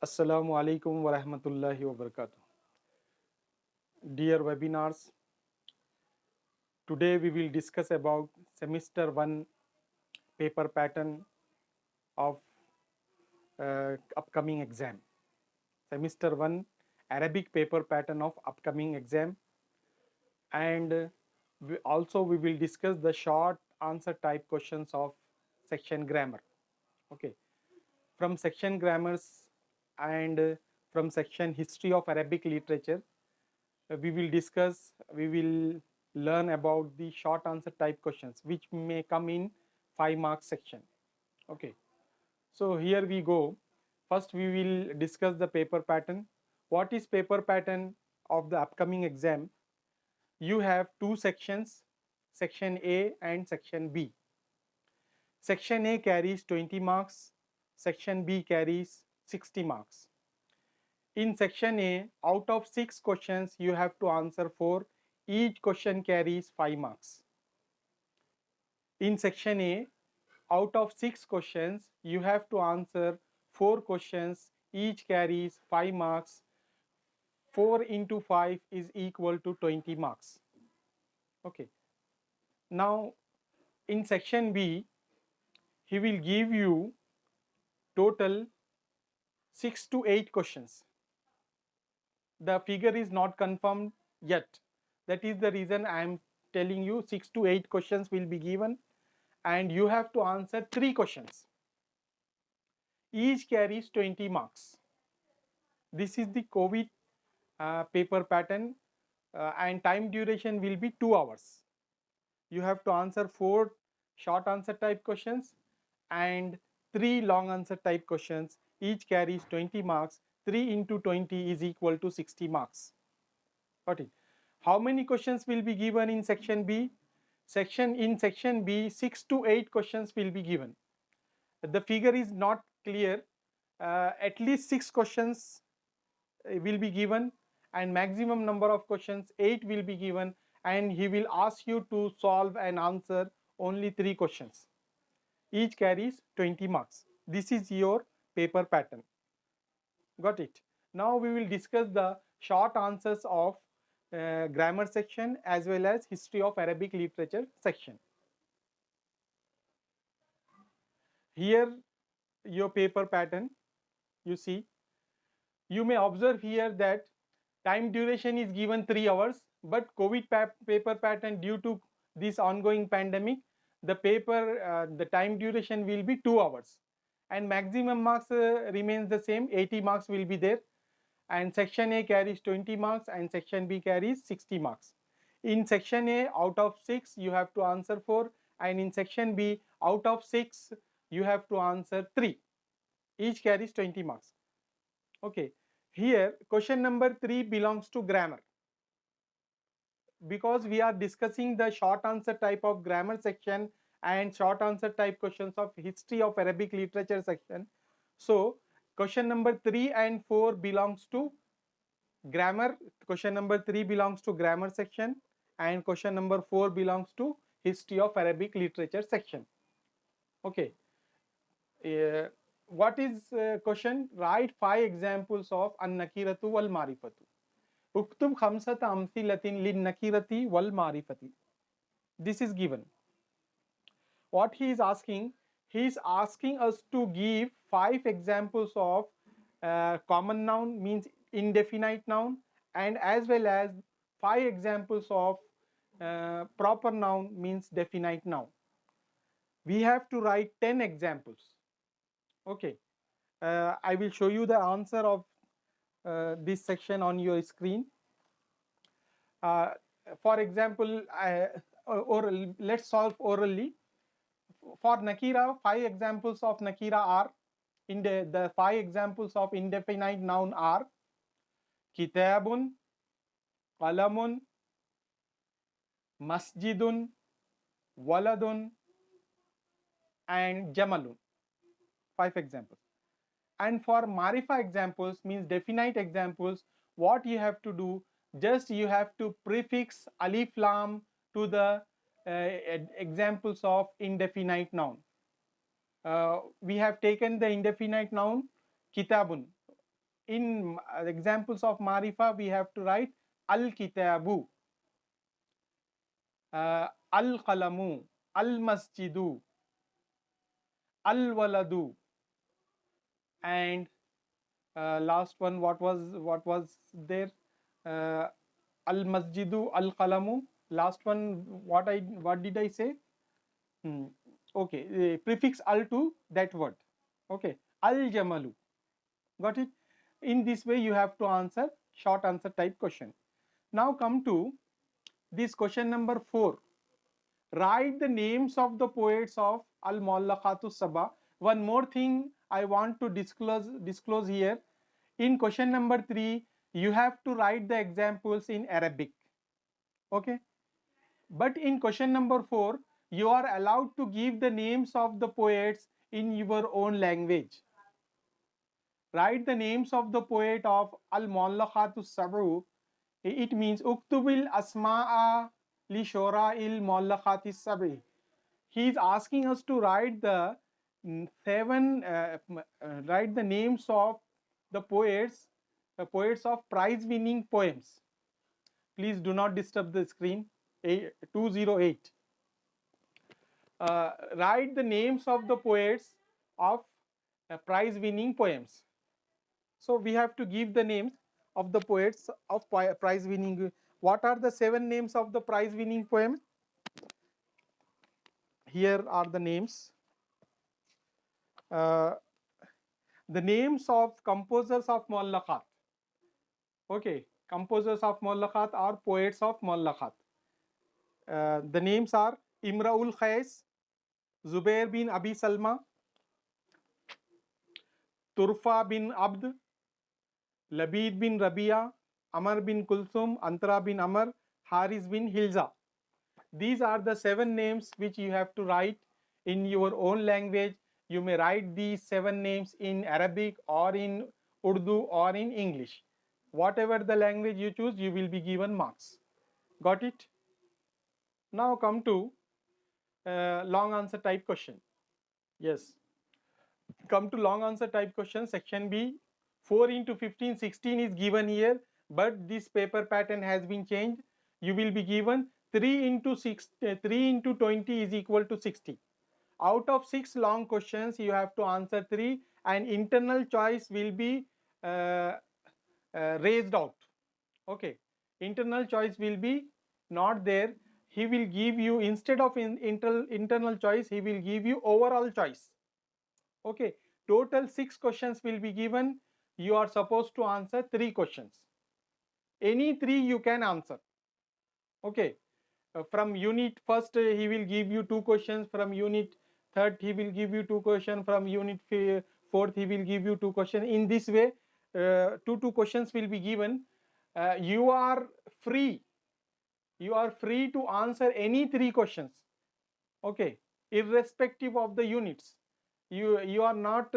Assalamu alaikum wa rahmatullahi wa barakatuh. Dear webinars, today we will discuss about semester 1 paper pattern of upcoming exam. Semester 1 Arabic paper pattern of upcoming exam, and we will discuss the short answer type questions of section grammar. Okay, from section grammars and from section history of Arabic literature, we will learn about the short answer type questions which may come in 5 marks section. Okay, so here we go. First we will discuss the paper pattern. What is paper pattern of the upcoming exam? You have two sections, section A and section B. Section A carries 20 marks, section B carries 60 marks. In section A, out of 6 questions, you have to answer 4. Each question carries 5 marks. In section A, out of 6 questions, you have to answer 4 questions. Each carries 5 marks. 4 into 5 is equal to 20 marks. Okay. Now, in section B, he will give you total 6 to 8 questions. The figure is not confirmed yet. That is the reason I am telling you 6 to 8 questions will be given and you have to answer 3 questions. Each carries 20 marks. This is the COVID paper pattern and time duration will be 2 hours. You have to answer 4 short answer type questions and 3 long answer type questions. Each carries 20 marks. 3 into 20 is equal to 60 marks. Got it? How many questions will be given in section B? In section B, 6 to 8 questions will be given. The figure is not clear. At least 6 questions will be given and maximum number of questions 8 will be given, and he will ask you to solve and answer only 3 questions. Each carries 20 marks. This is your paper pattern. Got it? Now we will discuss the short answers of grammar section as well as history of Arabic literature section. Here your paper pattern, you see, you may observe here that time duration is given 3 hours, but COVID paper pattern, due to this ongoing pandemic, the time duration will be 2 hours and maximum marks remains the same, 80 marks will be there, and section A carries 20 marks and section B carries 60 marks. In section A, out of 6 you have to answer 4, and in section B, out of 6 you have to answer 3. Each carries 20 marks. Okay, here question number 3 belongs to grammar. Because we are discussing the short answer type of grammar section and short answer type questions of history of Arabic literature section, so question number 3 and 4 belongs to grammar. Question number 3 belongs to grammar section and question number 4 belongs to history of Arabic literature section. Okay, what is question? Write 5 examples of an-nakiratu wal marifatu. Uktub khamsata amthilatin lin nakirati wal marifati. This is given. What he is asking us to give 5 examples of common noun, means indefinite noun, and as well as 5 examples of proper noun, means definite noun. We have to write 10 examples. Okay, I will show you the answer of this section on your screen. For example, let's solve orally. For nakira, 5 examples of nakira are, the 5 examples of indefinite noun are kitabun, qalamun, masjidun, waladun, and jamalun. 5 examples. And for marifa examples, means definite examples, what you have to do, just you have to prefix alif lam to the examples of indefinite noun. We have taken the indefinite noun kitabun. In examples of marifa, we have to write al-kitabu, al-qalamu, al-masjidu, al-waladu, and last one, what was there? Al-masjidu, al-qalamu. Last one, what did I say? Okay, prefix al to that word. Okay, al-jamalu. Got it? In this way, you have to answer short answer type question. Now come to this question number 4. Write the names of the poets of Al-Muallaqatu Sabah. One more thing I want to disclose here. In question number 3, you have to write the examples in Arabic. Okay. But in question number 4, you are allowed to give the names of the poets in your own language. Write the names of the poet of Al-Muallaqatu Sab'u. It means Uktubil Asma'a li Shora'il Muallaqati Sab'i. He is asking us to write the write the names of the poets of prize winning poems. Please do not disturb the screen. 208. Write the names of the poets of prize winning poems. So we have to give the names of the poets of prize winning. What are the 7 names of the prize winning poem? Here are the names. The names of composers of Muallaqat. Okay, composers of Muallaqat are poets of Muallaqat. The names are Imraul Khais, Zubair bin Abi Salma, Turfa bin Abd, Labid bin Rabia, Amar bin Kulsum, Antara bin Amr, Haris bin Hilza. These are the 7 names which you have to write in your own language. You may write these 7 names in Arabic or in Urdu or in English. Whatever the language you choose, you will be given marks. Got it? Now come to long answer type question. Yes. Come to long answer type question, section B. 4 into 15, 16 is given here, but this paper pattern has been changed. You will be given 3 into 3 into 20 is equal to 60. Out of 6 long questions, you have to answer 3, and internal choice will be raised out. Okay, internal choice will be not there. He will give you, instead of internal choice, he will give you overall choice. Okay, total 6 questions will be given. You are supposed to answer 3 questions. Any 3 you can answer. Okay, from unit first he will give you 2 questions, from unit third he will give you 2 questions, from unit fourth he will give you 2 questions. In this way, 2 questions will be given. You are free to answer any 3 questions. Okay, irrespective of the units. You are not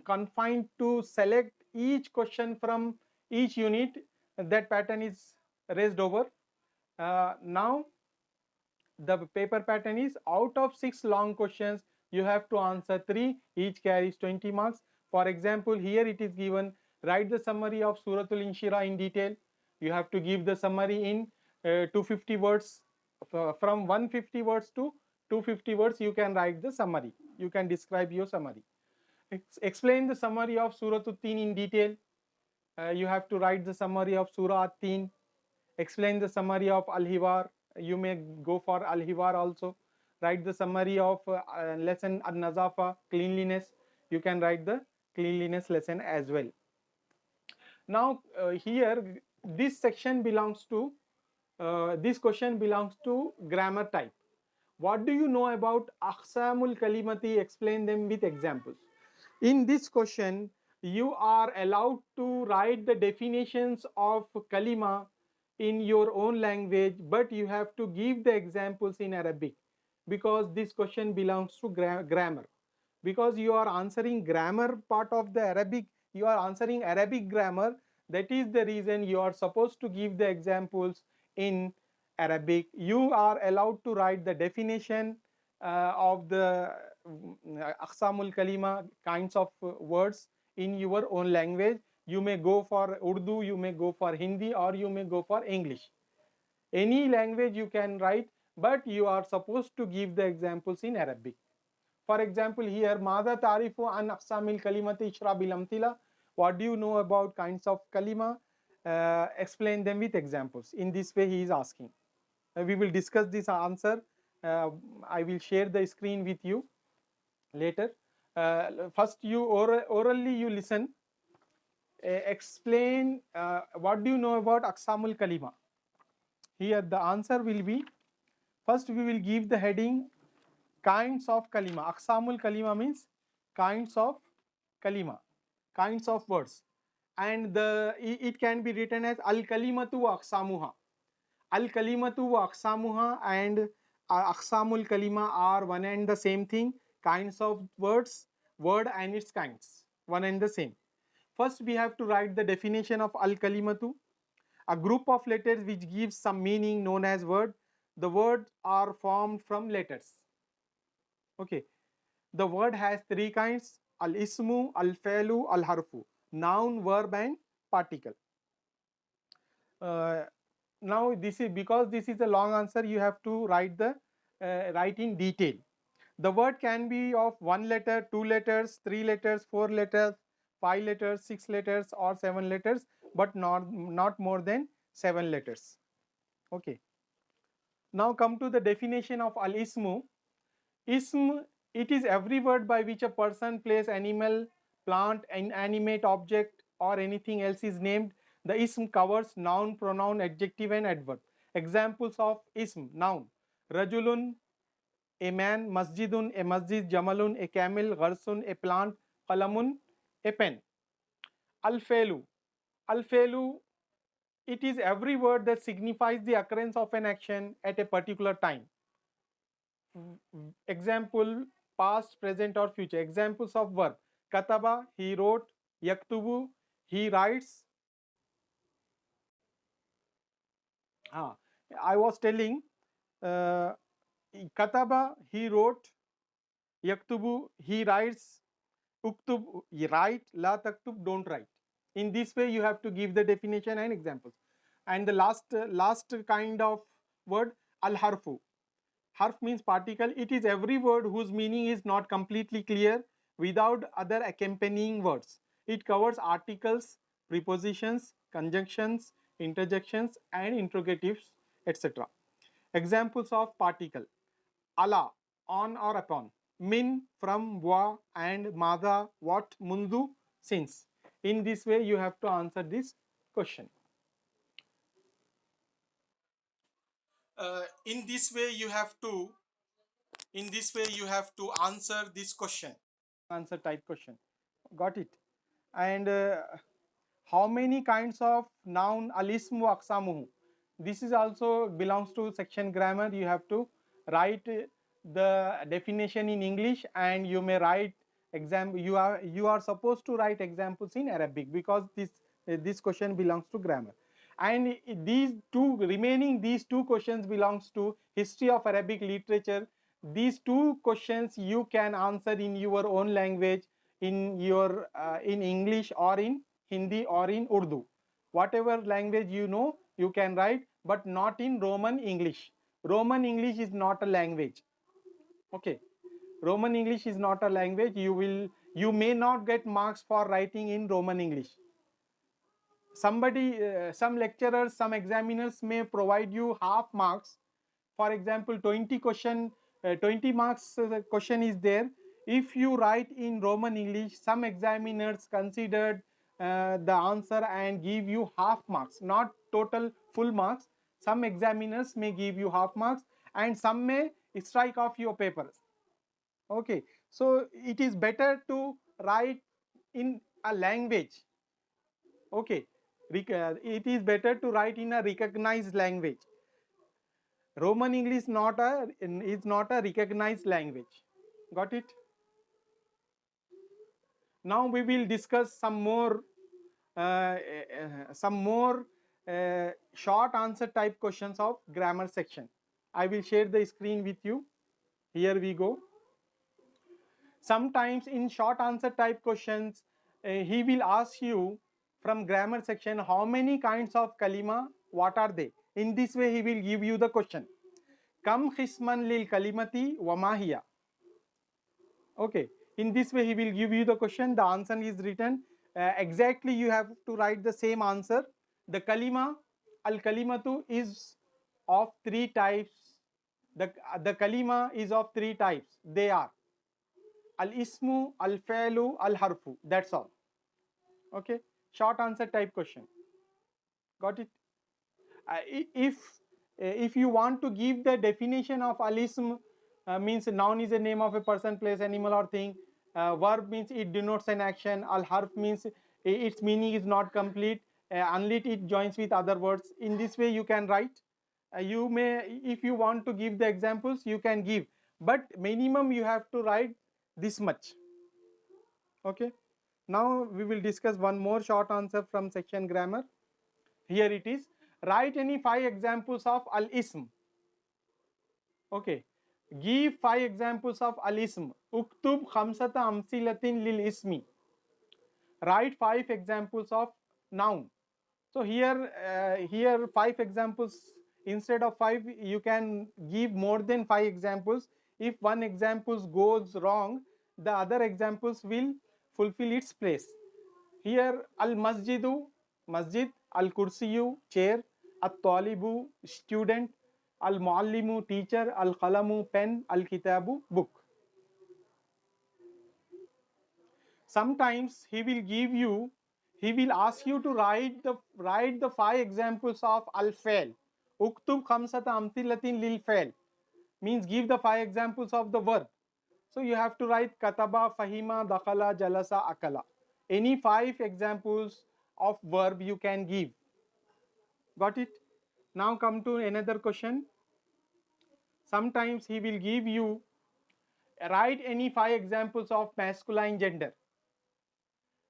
confined to select each question from each unit. That pattern is raised over. Now the paper pattern is, out of 6 long questions, you have to answer 3, each carries 20 marks. For example, here it is given, write the summary of Suratul Inshirah in detail. You have to give the summary in 250 words. From 150 words to 250 words, you can write the summary. You can describe your summary. Explain the summary of Suratul Teen in detail. You have to write the summary of Surah At-Teen. Explain the summary of Al-Hiwar. You may go for Al-Hiwar also. Write the summary of lesson An-Nazafa, cleanliness. You can write the cleanliness lesson as well. Now here this section belongs to, this question belongs to grammar type. What do you know about Aqsamul Kalimati? Explain them with examples. In this question, you are allowed to write the definitions of kalima in your own language, but you have to give the examples in Arabic, because this question belongs to grammar. Because you are answering grammar part of the Arabic, you are answering Arabic grammar. That is the reason you are supposed to give the examples in Arabic. You are allowed to write the definition of the aqsamul kalima, kinds of words in your own language. You may go for Urdu, you may go for Hindi, or you may go for English. Any language you can write, but you are supposed to give the examples in Arabic. For example, here, Mada tarifu an aqsamil kalimati ishra bil amthila. What do you know about kinds of kalima? Explain them with examples. In this way, he is asking. We will discuss this answer. I will share the screen with you later. First, you orally you listen. Explain what do you know about aqsamul kalima. Here, the answer will be, first we will give the heading kinds of kalima. Aqsamul kalima means kinds of kalima, kinds of words, and it can be written as al kalimatu wa aqsamuha. Al kalimatu wa aqsamuha and aqsamul kalima are one and the same thing. Kinds of words, word and its kinds, one and the same. First, we have to write the definition of al kalimatu. A group of letters which gives some meaning known as word. The words are formed from letters. Okay. The word has three kinds: al-ismu, al-fa'lu, al-harfu. Noun, verb and particle. Now this is, because this is a long answer, you have to write in detail. The word can be of one letter, two letters, three letters, four letters, five letters, six letters or seven letters, but not more than seven letters. Okay. Now come to the definition of al-ismu. Ism, it is every word by which a person, place, animal, plant, inanimate object or anything else is named. The ism covers noun, pronoun, adjective and adverb. Examples of ism: noun, rajulun, a man; masjidun, a masjid; jamalun, a camel; gharsun, a plant; qalamun, a pen. Al-felu, al-felu, it is every word that signifies the occurrence of an action at a particular time. Example: past, present or future. Examples of verb: kataba, he wrote; yaktubu, he writes. I was telling, kataba, he wrote; yaktubu, he writes; uktub, write; la taktub, don't write. In this way you have to give the definition and examples. And the last kind of word, al harfu. Harf means particle. It is every word whose meaning is not completely clear without other accompanying words. It covers articles, prepositions, conjunctions, interjections and interrogatives, etc. Examples of particle: ala, on or upon; min, from; wa, and; mada, what; mundu, since. In this way you have to answer this question. In this way you have to answer this question, answer type question. Got it? And how many kinds of noun, al-ismu wa aqsamuhu? This is also belongs to section grammar. You have to write the definition in English, and you may write you are supposed to write examples in Arabic, because this question belongs to grammar. And these two questions belongs to history of Arabic literature. These two questions you can answer in your own language, in your in English or in Hindi or in Urdu. Whatever language you know, you can write, but not in Roman English. Roman English is not a language. Okay. Roman English is not a language. You may not get marks for writing in Roman English. Some lecturers, some examiners may provide you half marks. For example, 20 marks question is there. If you write in Roman English, some examiners considered the answer and give you half marks, not total full marks. Some examiners may give you half marks, and some may strike off your papers. Okay, so it is better to write in a language. Okay, it is better to write in a recognized language. Roman English is not a recognized language. Got it? Now we will discuss some more short answer type questions of grammar section. I will share the screen with you. Here we go. Sometimes in short answer type questions, he will ask you from grammar section how many kinds of kalima, what are they. In this way he will give you the question. Kam khisman lil kalimati wa mahiya. Okay, in this way he will give you the question, the answer is written. Exactly you have to write the same answer. The kalima, al kalimatu is of three types. The kalima is of three types. They are al ismu, al fa'lu, al harfu. That's all. Okay, short answer type question. Got it? If you want to give the definition of alism, means noun is a name of a person, place, animal or thing. Verb means it denotes an action. Al harf means its meaning is not complete unless it joins with other words. In this way you can write. You may, if you want to give the examples, you can give, but minimum you have to write this much. Okay, now we will discuss one more short answer from section grammar. Here it is. Write any 5 examples of al-ism. Okay, give 5 examples of al-ism. Uktub khamsata amsilatin lil ismi. Write 5 examples of noun. So here 5 examples, instead of 5 you can give more than 5 examples. If one example goes wrong, the other examples will fulfill its place. Here al masjidu, masjid, al kursiyu, chair, al talibu, student, al muallimu, teacher, al qalamu, pen, al kitabu, book. Sometimes he will ask you to write the 5 examples of al fail. Uktub khamsata amthilatin lil fail means give the 5 examples of the verb. So you have to write kataba, fahima, dakhala, jalasa, akala. Any 5 examples of verb you can give. Got it? Now come to another question. Sometimes he will give you write any 5 examples of masculine gender.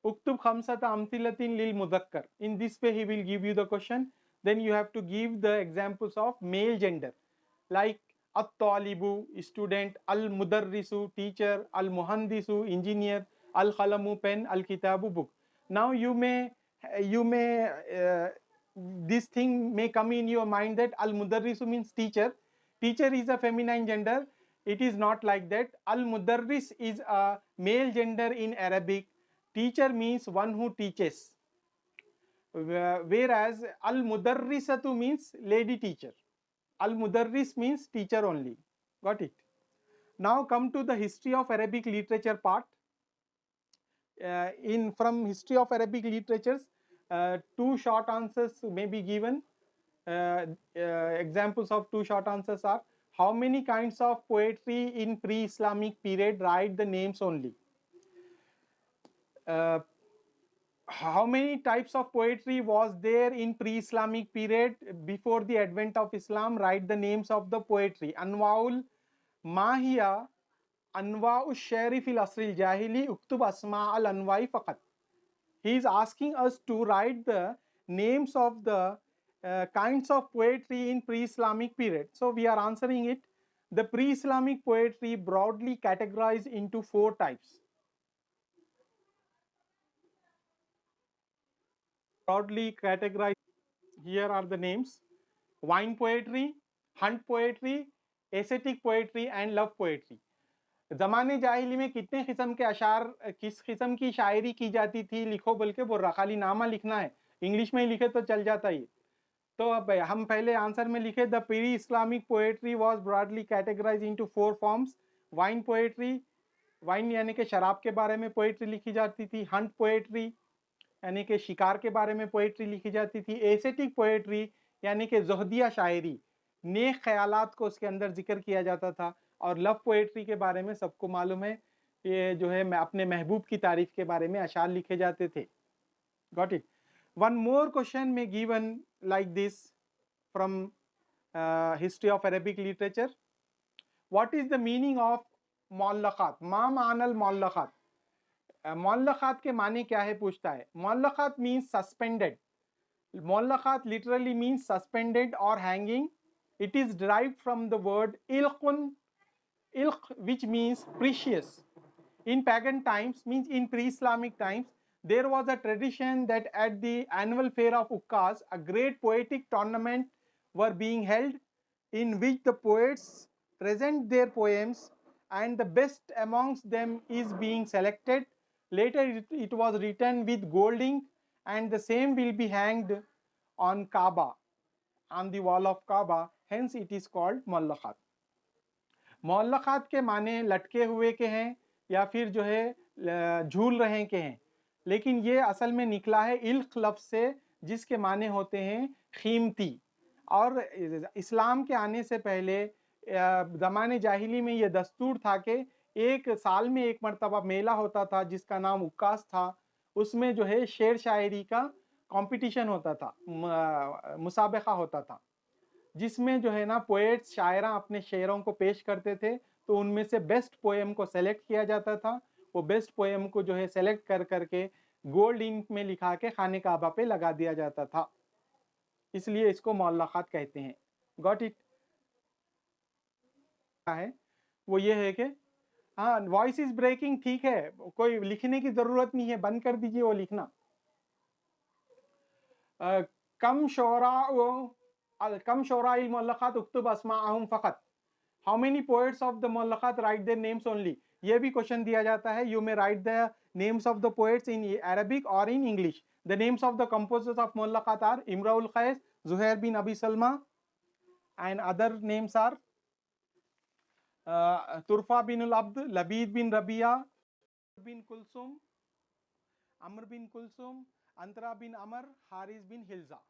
Uktub khamsata amthilatin lil mudhakkar. In this way he will give you the question. Then you have to give the examples of male gender, like at-talibu, student, al-mudarrisu, teacher, al-muhandisu, engineer, al-khalamu, pen, al-kitabu, book. Now you may this thing may come in your mind that al-mudarrisu means teacher. Teacher is a feminine gender. It is not like that. Al-mudarris is a male gender in Arabic. Teacher means one who teaches, whereas al-mudarrisatu means lady teacher. Al-mudarris means teacher only. Got it? Now come to the history of Arabic literature part. In from history of Arabic literatures, 2 short answers may be given. Examples of 2 short answers are: how many kinds of poetry in pre-Islamic period? Write the names only. How many types of poetry was there in pre-Islamic period before the advent of Islam? Write the names of the poetry. Anwaul Mahiya, Anwa'u Shari fil Asril Jahili, Uktub Asma al Anwa'i Faqat. He is asking us to write the names of the kinds of poetry in pre-Islamic period. So we are answering it. The pre-Islamic poetry broadly categorized into 4 types. Broadly categorized. Here are the names: wine poetry, hunt poetry, ascetic poetry and love poetry. ज़माने जाहिली में कितने किस्म के अशार, किस किस्म की शायरी की जाती थी, लिखो बोल के बोल रहा, खाली नामा लिखना है, इंग्लिश में ही लिखे तो चल जाता ही। तो अब हम पहले आंसर में लिखे the pre Islamic poetry was broadly categorise into 4 forms. Wine poetry, wine यानी कि शराब के बारे में पोएट्री लिखी जाती थी. हंट पोएट्री यानी कि शिकार के बारे में पोएट्री लिखी जाती थी. एसेटिक पोएट्री यानी कि ज़ोहदिया शायरी, नेक ख्यालात को उसके अंदर जिक्र किया जाता था. और लव पोएट्री के बारे में सबको मालूम है, ये जो है मैं अपने महबूब की तारीफ के बारे में अशार लिखे जाते थे. Got it? One more question में given like this from history of Arabic literature. What is the meaning of मुअल्लक़ात? मा मानल मुअल्लक़ात? मुअल्लक़ात के माने क्या है पूछता है. मुअल्लक़ात means suspended. मुअल्लक़ात literally means suspended or hanging. It is derived from the word ilqun, ilq, which means precious. In pagan times, means in pre-Islamic times, there was a tradition that at the annual fair of Ukkas, a great poetic tournament were being held in which the poets present their poems and the best amongst them is being selected. Later it was written with gold ink and the same will be hanged on Kaaba, on the wall of Kaaba, hence it is called Muallaqat. मुअल्लक़ात के माने लटके हुए के हैं या फिर जो है झूल रहे के हैं, लेकिन ये असल में निकला है इल्क़ लफ्ज़ से जिसके माने होते हैं कीमती। और इस्लाम के आने से पहले ज़माने जाहिली में ये दस्तूर था कि एक साल में एक मरतबा मेला होता था जिसका नाम उक्कास था, उसमें जो है शेर शायरी का कॉम्पिटिशन होता था, मुसाबका होता था, जिसमें जो है ना पोएट्स शायरा अपने शेरों को पेश करते थे, तो उनमें से बेस्ट पोएम को सेलेक्ट किया जाता था। वो बेस्ट पोएम को जो है सेलेक्ट कर करके गोल्ड इंक में लिखा के खाने काबा पे लगा दिया जाता था, इसलिए इसको मुअल्लक़ात कहते हैं। Got it? है वो ये है कि हाँ, वॉइस इज ब्रेकिंग, ठीक है, कोई लिखने की जरूरत नहीं है, बंद कर दीजिए वो लिखना। कम शोरा इल मुअल्लक़ात उक्तुब अस्माअहुम फ़क़त। How many poets of the Muallaqat write their names only? ये भी क्वेश्चन दिया जाता है। You may write the names of the poets in Arabic और in English. The names of the composers of Muallaqat are Imrul Qais, Zuhair bin Abi Sulma, and other names are Tarafa bin Abd, Labid bin Rabia, bin Kulthum, Amr bin Kulthum, Antara bin Amar, Haris bin हिल्जा।